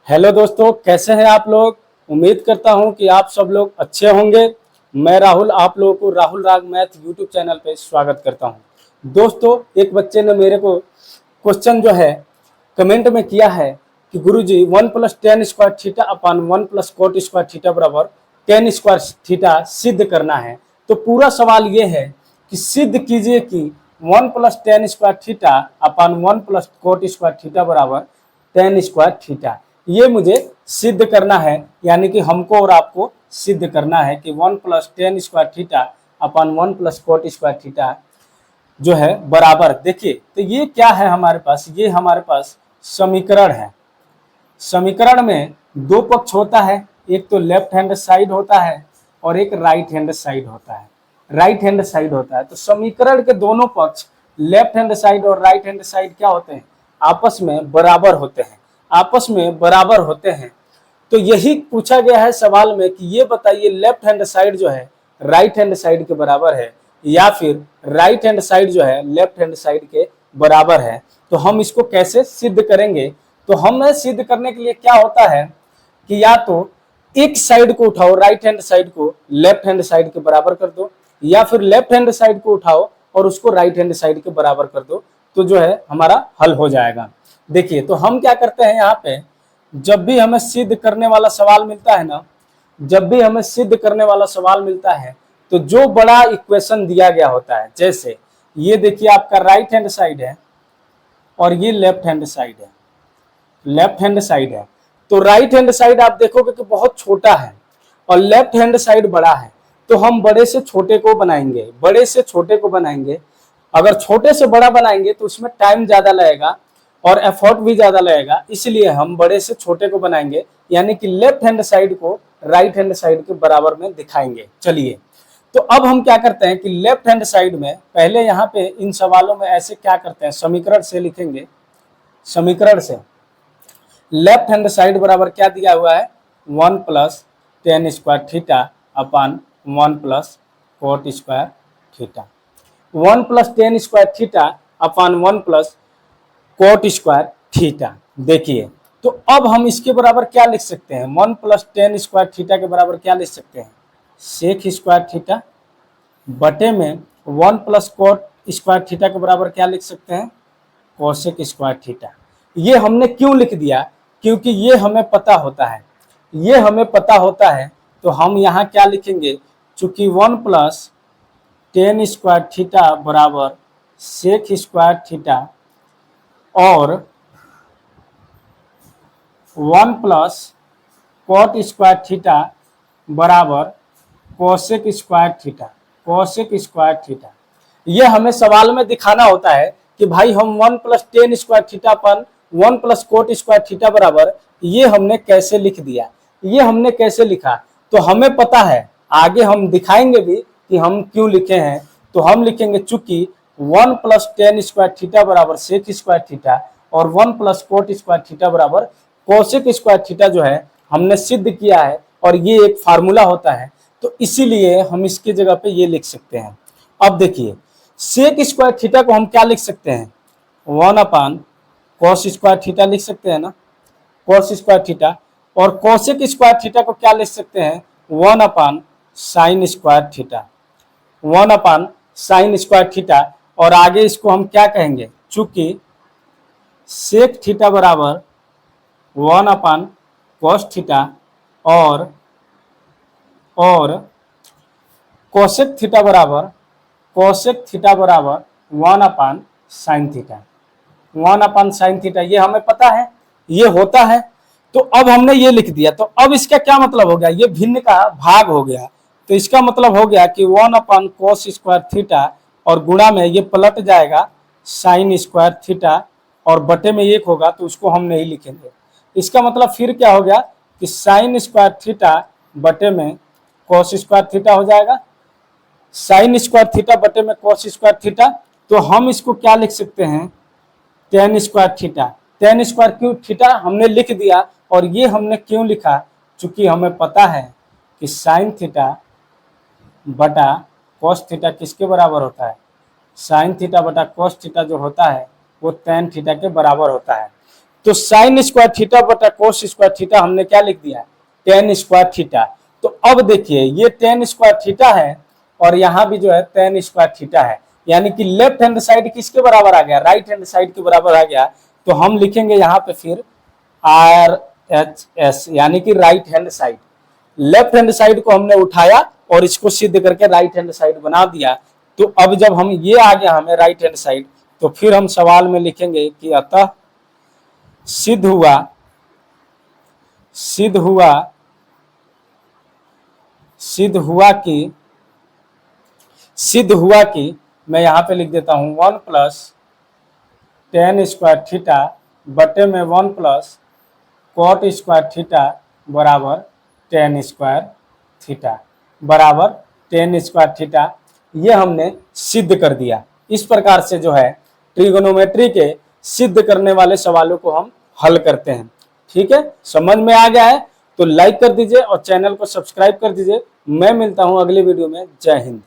Hello दोस्तों, कैसे हैं आप लोग। उम्मीद करता हूं कि आप सब लोग अच्छे होंगे। मैं राहुल आप लोगों को राहुल राग मैथ यूट्यूब चैनल पे स्वागत करता हूं। दोस्तों, एक बच्चे ने मेरे को क्वेश्चन जो है कमेंट में किया है कि गुरुजी 1+tan² अपान 1+cot² बराबर tan² सिद्ध करना है। तो पूरा सवाल ये है कि सिद्ध कीजिए कि 1+tan² अपान 1+cot² बराबर tan²। ये मुझे सिद्ध करना है, यानी कि हमको और आपको सिद्ध करना है कि 1+tan² अपान 1+cot² जो है बराबर। देखिए, तो ये क्या है हमारे पास, ये हमारे पास समीकरण है। समीकरण में दो पक्ष होता है, एक तो लेफ्ट हैंड साइड होता है और एक राइट हैंड साइड होता है। राइट हैंड साइड होता है तो समीकरण के दोनों पक्ष लेफ्ट हैंड साइड और राइट हैंड साइड क्या होते हैं, आपस में बराबर होते हैं। आपस में बराबर होते हैं। तो यही पूछा गया है सवाल में कि ये बताइए लेफ्ट हैंड साइड जो है राइट हैंड साइड के बराबर है या फिर राइट हैंड साइड जो है लेफ्ट हैंड साइड के बराबर है। तो हम इसको कैसे सिद्ध करेंगे। तो हमें सिद्ध करने के लिए क्या होता है कि या तो एक साइड को उठाओ, राइट हैंड साइड को लेफ्ट हैंड साइड के बराबर कर दो, या फिर लेफ्ट हैंड साइड को उठाओ और उसको राइट हैंड साइड के बराबर कर दो, तो जो है हमारा हल हो जाएगा। देखिए, तो हम क्या करते हैं यहाँ पे, जब भी हमें सिद्ध करने वाला सवाल मिलता है ना, जब भी हमें सिद्ध करने वाला सवाल मिलता है तो जो बड़ा इक्वेशन दिया गया होता है, जैसे ये देखिए आपका राइट हैंड साइड है और ये लेफ्ट हैंड साइड है, लेफ्ट हैंड साइड है। तो राइट हैंड साइड आप देखोगे कि बहुत छोटा है और लेफ्ट हैंड साइड बड़ा है। तो हम बड़े से छोटे को बनाएंगे, बड़े से छोटे को बनाएंगे। अगर छोटे से बड़ा बनाएंगे तो उसमें टाइम ज्यादा लगेगा और एफर्ट भी ज्यादा लगेगा, इसलिए हम बड़े से छोटे को बनाएंगे, यानी कि लेफ्ट हैंड साइड को राइट हैंड साइड के बराबर में दिखाएंगे। चलिए, तो अब हम क्या करते हैं कि लेफ्ट हैंड साइड में पहले यहाँ पे इन सवालों में ऐसे क्या करते हैं, समीकरण से लिखेंगे। समीकरण से लेफ्ट हैंड साइड बराबर क्या दिया हुआ है, 1+tan² अपान 1+cot²। 1+tan² अपान 1+cot²। देखिए, तो अब हम इसके बराबर क्या लिख सकते हैं, 1+tan² के बराबर क्या लिख सकते हैं, sec² बटे में 1+cot² के बराबर क्या लिख सकते हैं, cosec²। ये हमने क्यों लिख दिया, क्योंकि ये हमें पता होता है, ये हमें पता होता है। तो हम यहाँ क्या लिखेंगे, चूंकि 1+tan² बराबर sec² और 1+cot² बराबर cosec²। cosec²। ये हमें सवाल में दिखाना होता है कि भाई हम 1+tan² पर 1+cot² बराबर ये हमने कैसे लिख दिया, ये हमने कैसे लिखा। तो हमें पता है, आगे हम दिखाएंगे भी कि हम क्यों लिखे हैं। तो हम लिखेंगे चूंकि 1+tan² बराबर sec² और 1+cot² बराबर cosec² जो है हमने सिद्ध किया है और ये एक फार्मूला होता है, तो इसीलिए हम इसकी जगह पे ये लिख सकते हैं। अब देखिए, sec² को हम क्या लिख सकते हैं, 1/cos² लिख सकते हैं ना, cos²। और cosec² को क्या लिख सकते हैं, 1/sin²। 1/sin²। और आगे इसको हम क्या कहेंगे, चूंकि sec² बराबर 1/cos² और cosec² बराबर 1/sin²। 1/sin², ये हमें पता है, ये होता है। तो अब हमने ये लिख दिया, तो अब इसका क्या मतलब हो गया, ये भिन्न का भाग हो गया। तो इसका मतलब हो गया कि 1/cos² और गुणा में ये पलट जाएगा sin² और बटे में 1 होगा, तो उसको हम नहीं लिखेंगे। इसका मतलब फिर क्या हो गया कि sin² बटे में cos² हो जाएगा, sin² बटे में cos²। तो हम इसको क्या लिख सकते हैं, tan²। tan² क्यों, थीटा हमने लिख दिया और ये हमने क्यों लिखा, चूंकि हमें पता है कि sin² बटा cos² किसके बराबर होता है, sin² बटा cos² जो होता है वो tan θ के बराबर होता है। तो साइन स्क्वायर थीटा बटा कोस स्क्वायर थीटा हमने क्या लिख दिया, टेन स्क्वायर थीटा। तो अब देखिए ये टेन स्क्वायर थीटा है और यहाँ भी जो है टेन स्क्वायर थीटा है, यानी कि लेफ्ट हैंड साइड किसके बराबर आ गया, राइट हैंड साइड के बराबर आ गया। तो हम लिखेंगे यहाँ पे फिर RHS, यानी कि right hand side. Left hand side को हमने उठाया और इसको सिद्ध करके राइट हैंड साइड बना दिया। तो अब जब हम ये आ गया हमें राइट हैंड साइड, तो फिर हम सवाल में लिखेंगे कि अतः सिद्ध हुआ कि मैं यहां पे लिख देता हूं 1 प्लस टेन स्क्वायर थीटा बटे में 1 प्लस कॉट स्क्वायर थीटा बराबर टेन स्क्वायर थीटा। ये हमने सिद्ध कर दिया। इस प्रकार से जो है ट्रिगोनोमेट्री के सिद्ध करने वाले सवालों को हम हल करते हैं। ठीक है, समझ में आ गया है तो लाइक कर दीजिए और चैनल को सब्सक्राइब कर दीजिए। मैं मिलता हूं अगली वीडियो में। जय हिंद।